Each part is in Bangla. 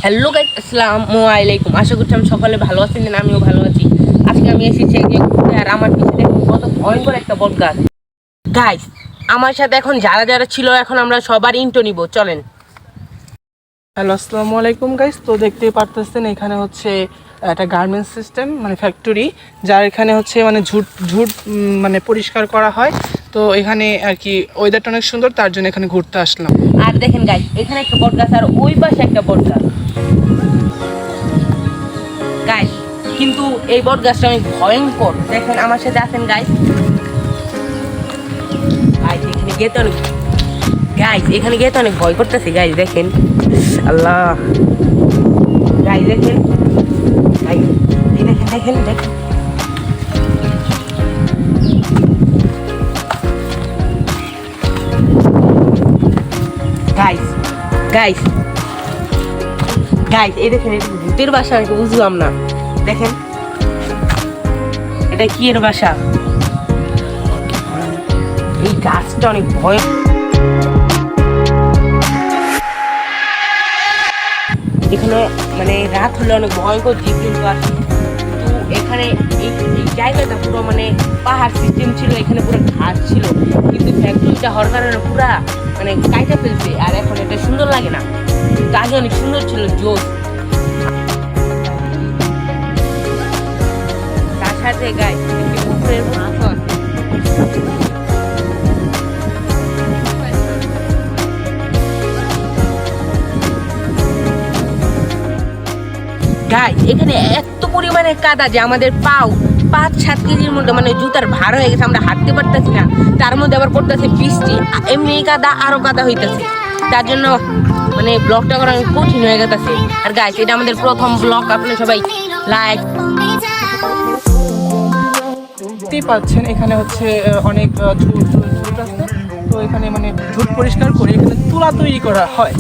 হ্যালো গাইস, আসসালামু আলাইকুম। আশা করছি আমি সকালে ভালো আছেন, আমিও ভালো আছি। আজকে আমি এসেছি একদিন ঘুরতে, আর আমার পিছনে কত ভয়ঙ্কর একটা বট গাছ। গাইস, আমার সাথে এখন যারা যারা ছিল, এখন আমরা সবার ইন্টো নিব, চলেন। হ্যালো, আসসালামু আলাইকুম গাইস। তো দেখতেই পারতেছেন এখানে হচ্ছে একটা গার্মেন্টস সিস্টেম মানে ফ্যাক্টরি, যার এখানে হচ্ছে মানে ঝুট ঝুট মানে পরিষ্কার করা হয়। তো এখানে আর কি ওয়েদারটা অনেক সুন্দর, তার জন্য এখানে ঘুরতে আসলাম। আর দেখেন গাইস, এখানে একটা বট গাছ আর ওই পাশে একটা বট গাছ। গাইস, কিন্তু এই বট গাছটা অনেক ভয়ঙ্কর। দেখেন আমার সাথে আছেন গাইস। গাইস, এখানে গিয়ে তো অনেক ভয় করতেছে গাইস। দেখেন, আল্লাহ গাইস, দেখেন গাইস, এই দেখেন দেখেন দেখেন গাইস গাইস গাইস, এই দেখেন, এটা ভূতের বাসা, আমি বুঝলাম না। দেখেন, এটা কি এর বাসা? এই গাছটা অনেক ভয়। এখানে মানে রাত হলে অনেক ভয়ঙ্কর জীবজন্তু আসে। তো এখানে এই জায়গাটা পুরো মানে পাহাড় সিস্টেম ছিল, এখানে পুরো ঘাস ছিল, কিন্তু ফ্যাক্টরিটা হওয়ার কারণে পুরা মানে কাইটা ফেলছে, আর এখন এটা সুন্দর লাগে না। আগে অনেক সুন্দর ছিল, জোস। তার সাথে গায়ে পুকুরের মাছ আছে। গাইস, এখানে এত পরিমাণে কাদা যে আমাদের পাও 5-7 কেজির মধ্যে মানে জুতার ভার হয়ে গেছে, আমরা হাঁটতে পারতেছি না। তার মধ্যে আবার পড়তেছে বৃষ্টি, এমনি কাদা আরো কাদা হইতেছে, তার জন্য মানে ব্লগটা করা কঠিন হয়ে গেছে। আর গাইস, এটা আমাদের প্রথম ব্লগ, আপনি সবাই লাইক। দেখতেই পাচ্ছেন এখানে হচ্ছে অনেক ঝুট আছে। তো এখানে মানে ঝুট পরিষ্কার করে এখানে তুলা তৈরি করা হয়।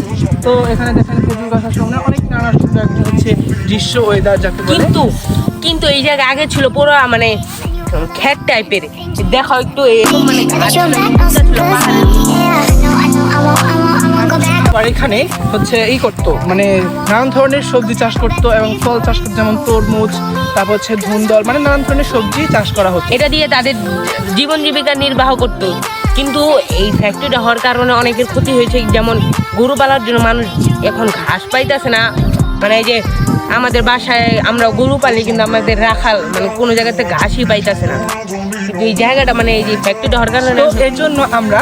তো এখানে দেখেন খেজুর গাছের সামনে অনেক নানা সুন্দর একটা হচ্ছে দৃশ্য, ওয়েদার যাকে বলে। কিন্তু এই জায়গা আগে ছিল পুরো মানে খেত টাইপের, দেখো একটু এরকম মানে ঘাস ছিল, আর এখানে হচ্ছে করতো মানে নানান ধরনের সবজি চাষ করতো এবং ফল চাষ করতো, যেমন তরমুজ, তারপর হচ্ছে ধুন্দল, মানে নানান ধরনের সবজি চাষ করা হতো। এটা দিয়ে তাদের জীবন জীবিকা নির্বাহ করত। কিন্তু এই ফ্যাক্টরিটা হওয়ার কারণে অনেকের ক্ষতি হয়েছে, যেমন গরু পালার জন্য মানুষ এখন ঘাস পাইতেছে না। মানে এই যে আমাদের বাসায় আমরা গরু পালি, কিন্তু আমাদের রাখাল মানে কোনো জায়গাতে ঘাসই পাইতেছে না। কিন্তু এই জায়গাটা মানে এই যে ফ্যাক্টরিটা হওয়ার কারণে, এর জন্য আমরা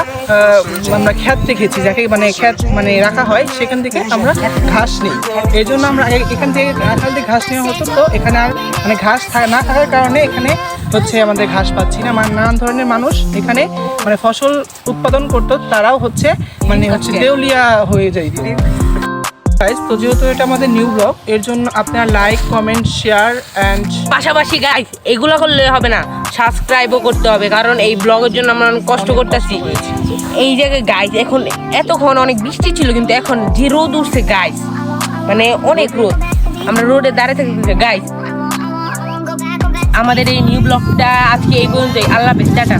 খ্যাত দেখেছি, যাকে মানে খ্যাত মানে রাখা হয়, সেখান থেকে আমরা ঘাস নিই। এর জন্য আমরা এখান থেকে রাখাল দিয়ে ঘাস নেওয়া হতো। তো এখানে আর মানে ঘাস না থাকার কারণে এখানে হচ্ছে আমাদের ঘাস পাচ্ছি না। মানে নানান ধরনের মানুষ এখানে মানে ফসল উৎপাদন করতো, তারাও হচ্ছে মানে হচ্ছে দেউলিয়া হয়ে যায়। তো যেহেতু এটা আমাদের নিউ ব্লগ, এর জন্য আপনারা লাইক, কমেন্ট, শেয়ার অ্যান্ড পাশাপাশি গাইস এগুলো করলে হবে না, সাবস্ক্রাইবও করতে হবে, কারণ এই ব্লগের জন্য আমরা অনেক কষ্ট করতেছি। এই জায়গায় গাইস এখন এতক্ষণ অনেক বৃষ্টি ছিল, কিন্তু এখন যে রোদ উঠছে গাইস, মানে অনেক রোদ, আমরা রোডে দাঁড়িয়ে থাকি গাইস। আমাদের এই নিউ ব্লগটা আজকে এই পর্যন্তই। আল্লাহ হাফেজ, টাটা।